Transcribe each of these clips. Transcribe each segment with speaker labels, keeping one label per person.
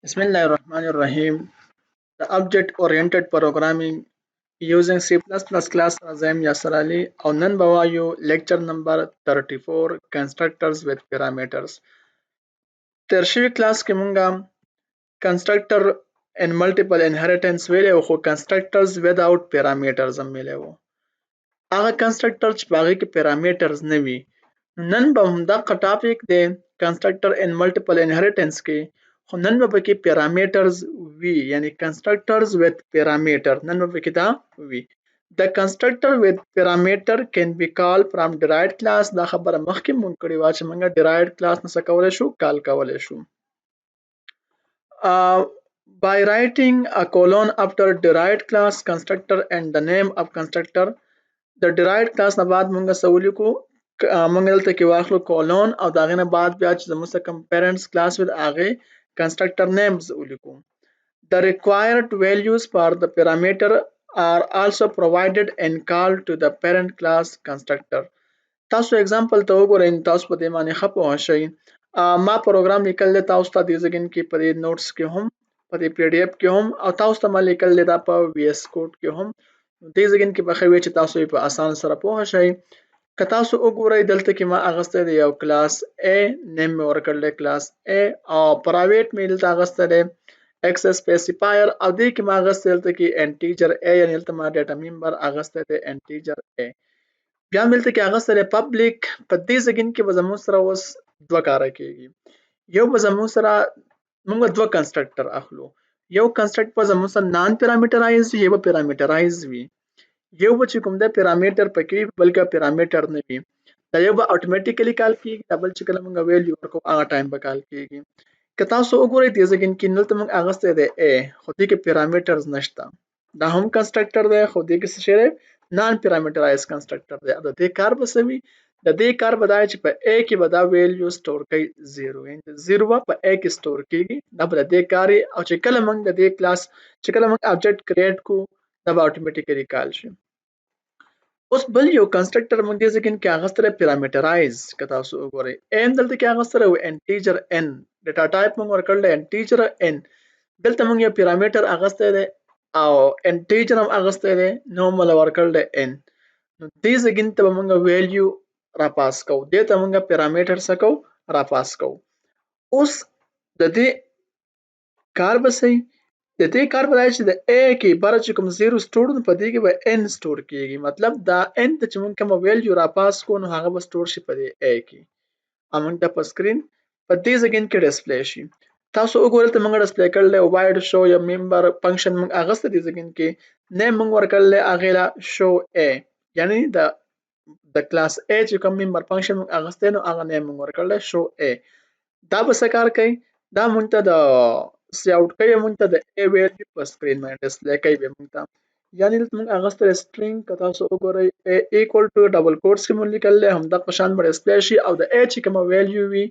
Speaker 1: Bismillahirrahmanirrahim. The object-oriented programming using C++ class Azam Yasser Ali और नन बवायु lecture number 34 constructors with parameters. ترشيح class کې مونږه constructor and multiple inheritance ویلې خو constructors without parameters هم ویلې وو. هغه constructor چې باغې کې parameters نه وي. نن به هم دغه ټاپک دی constructor and multiple inheritance کې خو نن به پکې parameters وي یعنی constructors with parameter نن به پکې دا وي. The constructor with parameter can be called from derived class دا خبره مخکې مونږ کړې وه چې مونږ derived class نه څه کولی شو کال کولی شو. By writing a colon after derived class constructor and the name of constructor د derived class نه بعد مونږ څه ولیکو مونږ دلته کې واخلو colon او د هغې نه بعد بیا چې زموږ څه کوم parents class وي د هغې constructor names ولیکو. The required values for the parameter are also provided and called to the parent class constructor. تاسو example ته وګورئ تاسو په دې باندې ښه پوه شئ. ما پروګرام لیکل دی تاسو ته دې ځای کې په دې نوټس کې هم په دې PDF کې هم او تاسو ته ما لیکل دی دا په VS Code کې هم دې ځای کې به ښه وي چې تاسو په اسان سره پوه شئ. که تاسو وګورئ دلته کې ما اغستی دی یو کلاس A نیم مې ورکړل دی کلاس A او پرایویټ مې دلته اغستی دی access specifier او دې کې ما اغستی دلته کې integer A یعنې دلته ما ډیټا ممبر اغستی دی integer A. بیا مې دلته کې اغستی دی public په دې ځای کې به زموږ سره اوس دوه کاره کېږي. یو به زموږ سره موږ دوه کنسټرکټر اخلو. یو کنسټرکټ به زموږ سره نان پیرامیټرایز وي یو به پیرامیټرایز وي. یو به چې کوم دی پیرامیټر پکې وي بلکې پیرامیټر نه وي. دا یو به اتوماتیکلی کال کېږي دا بل چې کله موږ ویلیو ورکوو هغه ټایم به کال کېږي. که تاسو وګورئ دې ځای کې دلته موږ اغستی دی A خو دې کې پیرامیټرز نشته. دا هم کنسټرکټر دی خو دې کې څه شی دی نان پیرامیټرایز کنسټرکټر دی. د دې کار به څه وي د دې کار به دا چې په A کې به دا ویلیو سټور کوي 0 یعنې 0 به په A کې سټور کېږي دا به د دې کار او چې کله موږ د دې کلاس چې کله موږ آبجیکټ کریټ کوو دا به اتوماتیکلی کال شي. اوس بل یو کنسټرکټر موږ دې ځای کې اغستی دی پیرامیټرایز که تاسو وګورئ A هم دلته کې اغستی دی انټیجر N ډیټا ټایپ موږ ورکړل دی انټیجر N دلته موږ یو پیرامیټر اغستی دی او انټیجر هم اغستی دی نو موږ ورکړل دی N نو دې ځای ته به موږ ویلیو راپاس کوو دې ته موږ پیرامیټر څه کوو راپاس کوو. اوس د دې کار به څه د دې کار به دا چې د A کې بره چې کوم 0 سټور نو په دې کې به N سټور کېږي مطلب دا N ته چې موږ کومه ویلیو راپاس کوو نو هغه به سټور شي په دې A کې او موږ ته په سکرین په دې ځای کې ډسپلی شي. تاسو وګورئ دلته موږ ډسپلی کړل دی واید شو یا ممبر فنکشن موږ اغستی دې ځای کې نیم موږ ورکړل دی هغې له شو A یعنې د کلاس A چې کوم ممبر فنکشن موږ اغستی نو هغه نیم موږ ورکړل دی شو A. دا به څه کار کوي دا موږ ته د سی اوټ کوي موږ ته د A ویلیو په سکرین باندې ډسپلی کوي بیا موږ ته یعنې دلته موږ اغستی دی سټرینګ که تاسو وګورئ A equal to ډبل کوټس کې موږ لیکل دی همدغه په شان به ډسپلی شي او د A چې کومه ویلیو وي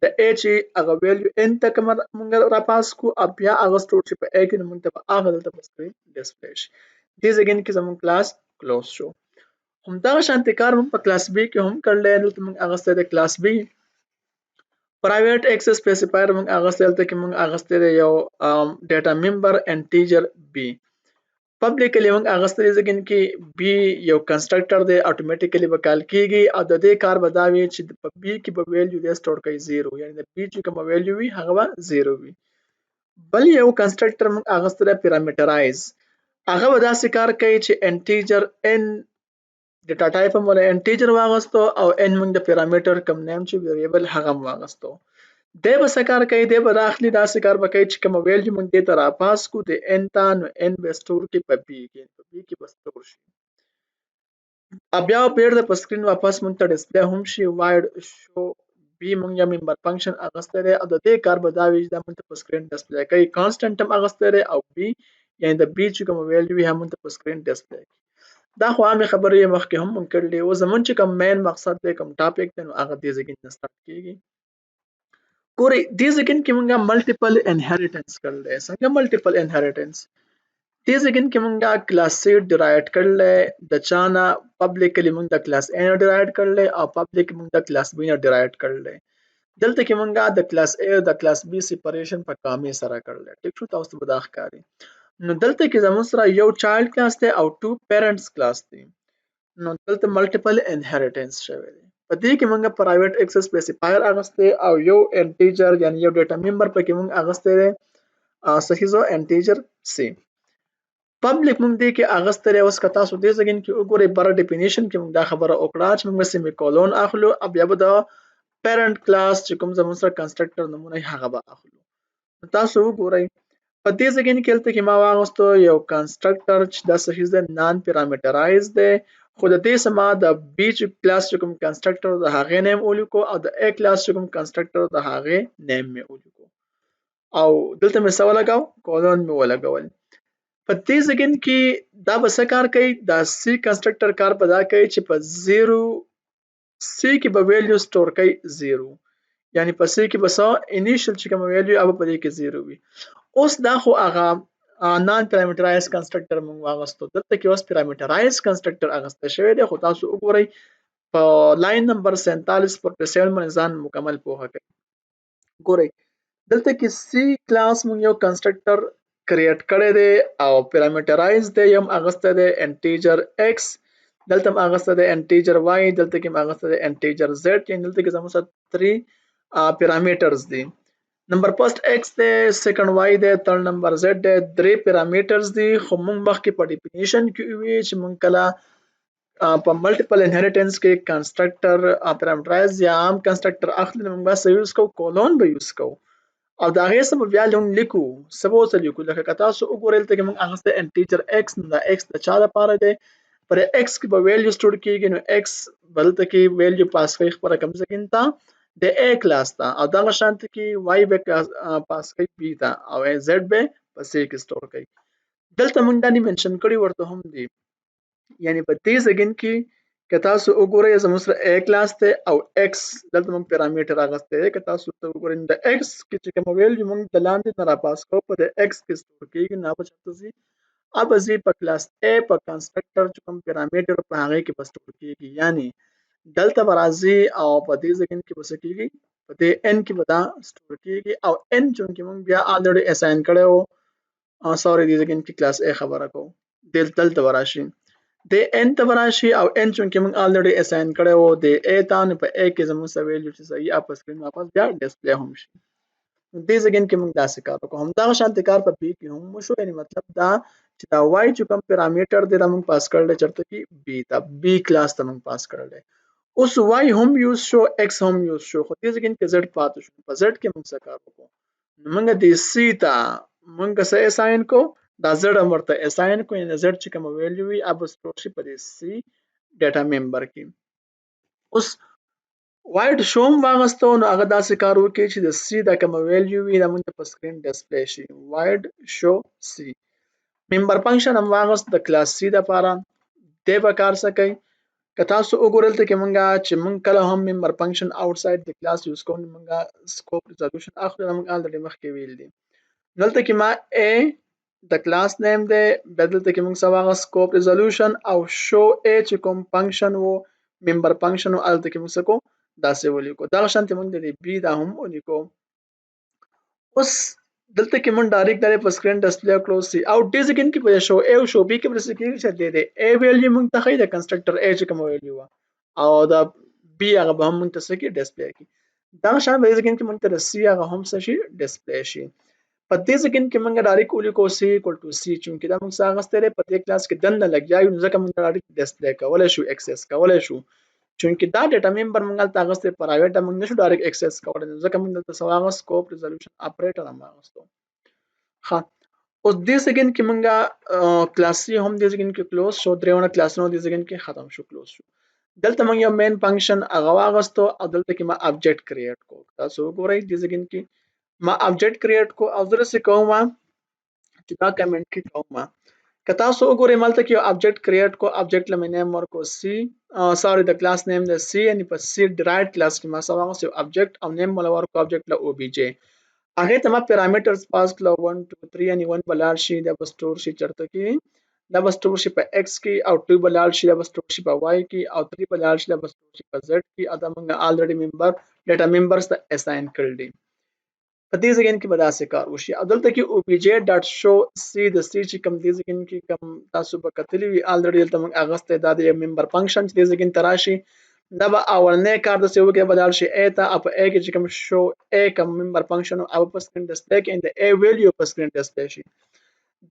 Speaker 1: د A چې هغه ویلیو N ته کومه موږ راپاس کړو او بیا هغه سټور شي په A کې نو موږ ته به هغه دلته په سکرین ډسپلی شي. دې ځای کې زموږ کلاس کلوز شو. همدغه شانتې کار موږ په کلاس B کې هم کړلی دلته موږ اغستی دی کلاس B پرایویټ ایکسس سپیسیفایر موږ اغستی دلته کې موږ اغستی دی یو ډیټا ممبر انټیجر B پبلیکلی موږ اغستی دی ځکه کې B یو کنسټرکټر دی اتوماتیکلی به کال کېږي او د دې کار به دا وي چې په B کې به ویلیو دی سټور کوي 0 یعنې د B چې کومه ویلیو وي هغه به 0 وي. بل یو کنسټرکټر موږ اغستی دی پیرامیټرایز هغه به داسې کار کوي چې انټیجر N ډیټا ټایپ هم ولا انټیجر واغستو او N موږ د پیرامیټر کوم نیم چې ویریبل هغه هم واغستو. دی به څه کار کوي دی به راخلي داسې کار به کوي چې کومه ویلیو موږ دې ته راپاس کړو د N ته نو N به سټور کړي په B کې په B کې به سټور شي او بیا بیرته په سکرین واپس موږ ته ډسپلی هم شي واید شو B موږ یو ممبر فنکشن اغستی دی او د دې کار به دا وي چې دا موږ ته په سکرین ډسپلی کوي کانسټنټ هم اغستی دی او B یعنې د B چې کومه ویلیو وي هم موږ ته په سکرین ډسپلی کوي. دا خو عامې خبرې یې مخکې هم مونږ کړلې اوس زمونږ چې کوم مین مقصد دی کوم ټاپک دی نو هغه دې ځای کې نه سټارټ کېږي. ګورئ دې ځای کې مونږ ملټیپل انهریټنس کړل دی څنګه ملټیپل انهریټنس دې ځای کې مونږ کلاس C ډرایوډ کړل د چا نه پبلیکلی مونږ د کلاس A نه ډرایوډ کړل او پبلیک مونږ د کلاس B نه ډرایوډ کړل. دلته کې مونږه د کلاس A او د کلاس B سپریشن په کامې سره کړل. ټیک شو، تاسو ته به دا ښکاري. نو دلته کې زموږ سره یو چایلډ کلاس دی او 2 پیرنټس کلاس دی. نو دلته ملټیپل انهریټنس شوی دی. په دې کې مونږه پرایویټ اکسس سپیسیفایر اغسته او یو انټیجر یعنی یو ډیټا ممبر پکې مونږ اغسته دی صحیح انټیجر C. پبلک مونږ دې کې اغسته دی. اوس که تاسو دې ځګین کې وګورئ بر ډیفینیشن کې مونږ دا خبره وکړه چې مونږ سیمی کولون اخلو او بیا به د پیرنٹ کلاس چې کوم زموږ سره کنسټرکټر نمونه هغه به اخلو. تاسو وګورئ په دې ځګین کې دلته کې ما واغستو یو کنسټرکټر چې دا صحیح ده نان پیرامټرایز دی، خو د دې سما د بی کلاس چې کوم کنسټرکټر د هغه نیم ولیکو او د ا کلاس چې کوم کنسټرکټر د هغه نیم می ولیکو او دلته مې سوال لګاو کولون مې ولګول. په دې ځګین کې دا به څه کار کوي؟ دا سی کنسټرکټر کار پیدا کوي چې په 0 سی کې به ویلیو سٹور کوي 0 یعنی په سی کې به څه انیشل چې کوم ویلیو هغه په دې کې 0 وي. اوس دا خو هغه نان پیرامټرایز کنسټرکټر موږ واغستو، دلته کې اوس پیرامټرایز کنسټرکټر اغسته شوی دی. خو تاسو وګورئ په لاین نمبر 47 پر 7 باندې ځان مکمل پوهه کړئ. ګورئ دلته کې سی کلاس موږ یو کنسټرکټر کریټ کړی دی او پیرامټرایز دی، یم اغسته دی انټیجر x، دلته هم اغسته دی انټیجر y، دلته کې هم اغسته دی انټیجر z، یعنی دلته کې زموږ سره 3 پیرامیټرز دي. نمبر فرست x دی، سیکنډ y دی، تھرد نمبر z دی. 3 پیرامیټرز دي. خو موږ مخکې په ډیفینیشن کې وی چې موږ کله په ملټیپل انهریټنس کې کنسټرکټر پیرامټرایز یا عام کنسټرکټر اخلي نو موږ به یوز کوو کولون به یوز کوو او دا غي سبب بیا لون لیکو سبو څه لیکو لکه که تاسو وګورئ ته موږ هغه ست انټیجر x نو دا x د چا لپاره دی؟ پر x کې به ویلیو سٹور کیږي نو x بلته کې ویلیو پاس کوي خبره کم ځکه تا د a کلاس تا او دا شانت کې y به پاس کوي b تا او z به پس کې سٹور کوي. دلته موږ دا نه منشن کړی ورته هم دی یعنی په دې ځګین کې که تاسو وګورئ زموږ سره a کلاس ته او x دلته موږ پیرامیټر اغسته دی. که تاسو ته وګورئ د x کې چې کوم ویلیو موږ د لاندې نه را پاس کوو په د x کې سٹور کیږي نه په چاته زی اب زی په کلاس a په کنسټرکټر چې کوم پیرامیټر په هغه کې سٹور کیږي یعنی دلته برازي او په دې ځګین کې بس کیږي په دې n کې ودا سٹور کیږي او n چې موږ بیا الریډي اساین کړو سوري دې ځګین کې کلاس a خبره کوو دلته وراشي د n ته وراشي او n چې موږ الریډي اساین کړو د a ته په a کې زموږ سره ویلیو چې صحیح اپ سکرین واپس بیا ډسپلی هم شي. دې ځګین کې موږ داسې کار وکړو. هم دا شانت کار په b کې هم وشو یعنی مطلب دا چې دا y چې کوم پیرامیټر دی موږ پاس کړل چرته کې b ته b کلاس ته موږ پاس کړل. اوس y هم یوز شو x هم یوز شو خو دې ځګین کې z پاتې شو. په z کې موږ څه کار وکړو؟ نو موږ د c ته موږ څه اساین کو دا z مرته اساین کو یعنی z چې کوم ویلیو وي اب سٹور شي په دې c ډیټا ممبر کې. اوس وایډ شوم واغستو نو هغه داسې کار وکړي چې د سی د کوم ویلیو وي د مونږ په سکرین ډسپلی شي. وایډ شو سی ممبر فنکشن هم واغست د کلاس سی د لپاره د به کار څه کوي؟ که تاسو وګورئ ته کې مونږه چې مونږ کله هم ممبر فنکشن آوټساید د کلاس یوز کوو مونږه سکوپ ریزولوشن اخلو مونږ الریډي مخکې ویل دي. دلته کې ما a د کلاس نیم دی بدلته کې مونږ سواغه سکوپ ریزولوشن او شو a چې کوم فنکشن وو ممبر فنکشن او الته کې مونږ کو داسې ولیکو. دا شانت موږ د بی دا هم ولیکو. اوس دلته کې موږ ډایرکټ د په سکرین ډسپلی کړو سی او ډی ځکه کې په شو ا او شو بی کې پرسه کې چې د ا ویلیو موږ ته خې د کنسټرکټر ا چې کوم ویلیو او دا بی هغه به هم موږ ته سکه ډسپلی کی. دا شان به ځکه کې موږ ته سی هغه هم څه شي ډسپلی شي. په دې ځکه کې موږ ډایرکټ ولیکو سی ایکوال ټو سی چې دا موږ څنګه ستاره په دې کلاس کې دنه لګیاو ځکه موږ ډایرکټ ډسپلی کولای شو اکسس کولای شو چونکه دا ډیټا ممبر موږ ته غوښته پرایویټ موږ نشو ډایرکټ اکسس کولای ځکه موږ دلته سواغه سکوپ ریزولوشن اپریټر هم غوښتو. ها اوس دې سګین کې موږ کلاس سی هم دې سګین کې کلوز شو درېونه کلاسونو دې سګین کې ختم شو کلوز شو. دلته موږ یو مین فنکشن هغه واغستو او دلته کې ما ابجیکټ کریټ کو. تاسو وګورئ دې سګین کې ما ابجیکټ کریټ کو او زه څه کوم چې دا کمنټ کې کوم که تاسو وګورئ مالته کې ابجیکټ کریټ کو ابجیکټ لمه نیم ورکو سی سوري د کلاس نیم د سی یعنی په سی ډرایوډ کلاس کې ما سره واغسو ابجیکټ او نیم مل ورکو ابجیکټ له او بی جی هغه ته ما پیرامیټرز پاس کړو 1 2 3 یعنی 1 بلار شي د سٹور شي چرته کې دا به سټور شي په x کې او 2 به لاړ شي دا به سټور شي په y کې او 3 به لاړ شي دا به سټور شي په z کې او دا موږ الریډي ممبر ډیټا ممبرز ته اساین کړل دي. په دې ځای کې به داسې کار وشي او دلته کې obj.show c د c چې کوم دې ځای کې کوم تاسو به کتلی وي الریډي دلته موږ اغسته دا د ممبر فنکشن چې دې ځای کې تراشي دا به اولنې کار د سیو کې بدل شي a ته او په a کې چې کوم شو a کوم ممبر فنکشن او په سکرین ډسپلی کې د a ویلیو په سکرین ډسپلی شي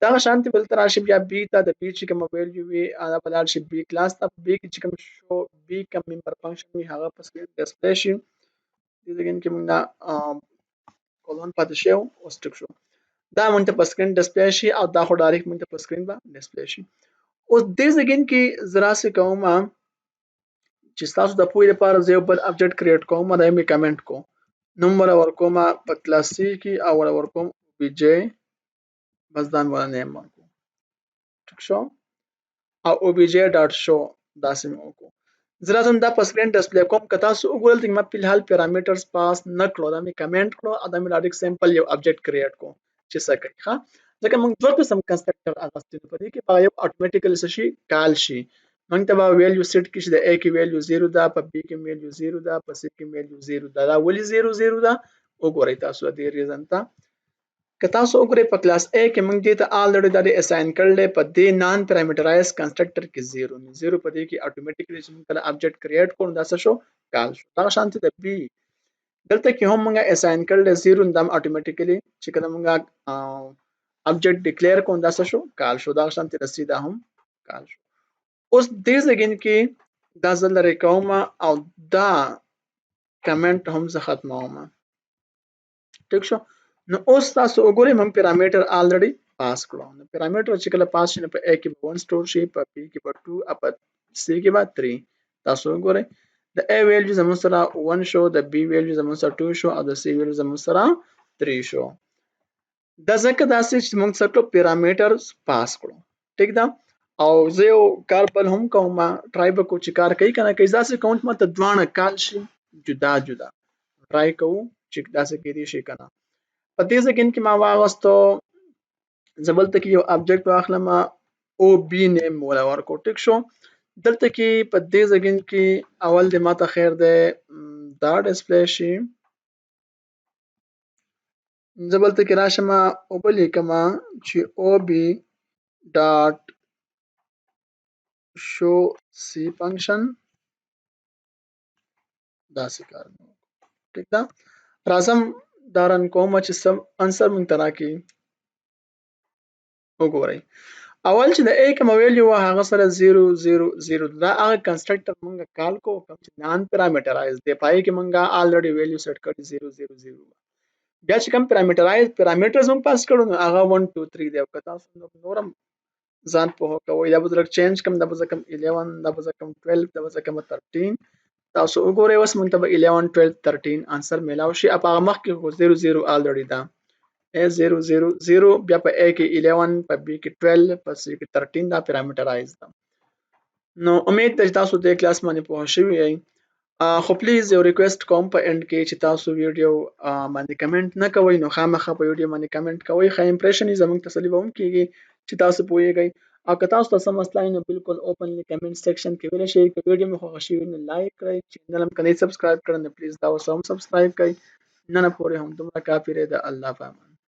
Speaker 1: دا شانتي بل تراشي بیا b ته د b چې کوم ویلیو وي هغه بدل شي b کلاس ته b کې چې کوم شو b کوم ممبر فنکشن وي هغه په سکرین ډسپلی شي دې ځای کې موږ کولون پاتې شو او سټک شو دا مونږ ته په سکرین ډسپلی شي او دا خو ډایرکټ مونږ ته په سکرین باندې ډسپلی شي. اوس دې ځای کې زرا څه کوم چې تاسو د پوهې لپاره زه یو بل ابجیکټ کریټ کوم دا یې کمنټ کوم نمبر ورکوم په کلاس سی کې او ورکوم obj بس دا مې نیم ورکوم ټیک شو او obj.show داسې مې وکړو زه راځم دا په سکرین ډسپلی کوم که تاسو وګورئ چې ما په الحال پیرامترز پاس نه کړو دا مې کمنټ کړو او دا مې ډایرکټ سمپل یو ابجیکټ کریټ کوم چې څه کوي ښه ځکه موږ دوه قسم کنسټرکټر اغوستي په دې کې په یو اتوماتیکلی څه شي کال شي موږ ته به ویلیو سیټ کې چې د a کې ویلیو 0 ده په b کې ویلیو 0 ده په c کې ویلیو 0 ده دا ولې 0 0 ده وګورئ تاسو دې ریزن ته که تاسو وګورئ په کلاس A کې موږ دې ته الریډي دا اساین کړل په دې نان پیرامیټرایز کنسټرکټر کې 0 په دې کې اتوماتیکلی چې موږ کله ابجیکټ کریټ کوو دا څه شو کال شو دا شانتي د B دلته کې هم موږ اساین کړل 0 دم اتوماتیکلی چې کله موږ ابجیکټ ډیکلیئر کوو دا څه شو کال شو دا شانتي د C دا هم کال شو. اوس دې ځای کې دا ځل لري کوم او دا کمنټ هم زه ختموم ټیک شو نو اوس تاسو وګورئ موږ پیرامیټر الریډي پاس کړو نو پیرامیټر چې کله پاس شي په A کې 1 سٹور شي په B کې 2 او په C کې 3 تاسو وګورئ د A ویلیو زموږ سره 1 شو د B ویلیو زموږ سره 2 شو او د C ویلیو زموږ سره 3 شو دا ځکه داسې چې موږ سره پیرامیټر پاس کړو ټیک ده او زه یو کار بل هم کوم ټرای وکړو چې کار کوي کنه کوي داسې کوم چې ماته دوانه کال شي جدا جدا ټرای کوو چې داسې کېدی شي کنه په دې ځکه کې ما واغستو زبلته کې یو ابجیکټ واخلم او بی نیم ولا ورکو ټیک شو دلته کې په دې ځکه کې اول د ماته خیر ده دا ډسپلی شي زبلته کې راشم او بل کما چې او بی ډاټ شو سی فنکشن دا څه کار ټیک ده راځم دارن کوم چې سم انسر مونږ ترا کې وګورئ اول چې د a کوم ویلیو هغه سره 0 0 0 دا هغه کنسټرکټر مونږ کال کو کوم چې نان پیرامیټرایز دی پای کې مونږه الریډي ویلیو سیټ کړی 0 0 0 بیا چې کوم پیرامیټرز مونږ پاس کړو نو هغه 1 2 3 دی او که تاسو نورم ځان په کوی دا به چینج کوم دا به کوم 11 دا به کوم 12 دا به کوم 13 تاسو وګورئ اوس مونږ ته 11 12 13 انسر میلاو شي اپ هغه مخ کې 0 0 الریډي دا A0 0 0 بیا په A کې 11 په B کې 12 په C کې 13 دا پیرامیټرایز ده نو امید ده چې تاسو د کلاس باندې پوه شوي یئ خو پلیز یو ریکوست کوم په اند کې چې تاسو ویډیو باندې کمنټ نه کوئ نو خامخا په ویډیو باندې کمنټ کوئ ښه امپریشن یې زموږ تسلی به هم کیږي چې تاسو پوهیږئ او که تاسو ته څه مسله وي نو بالکل اوپنلی کمنټ سیکشن کې ویلی شئ که ویډیو مې خوښه شوي نو لایک کړئ چینل هم که نه سبسکرایب کړی نو پلیز دا اوس هم سبسکرایب کړئ نن پورې هم دومره کافي دی د الله په امان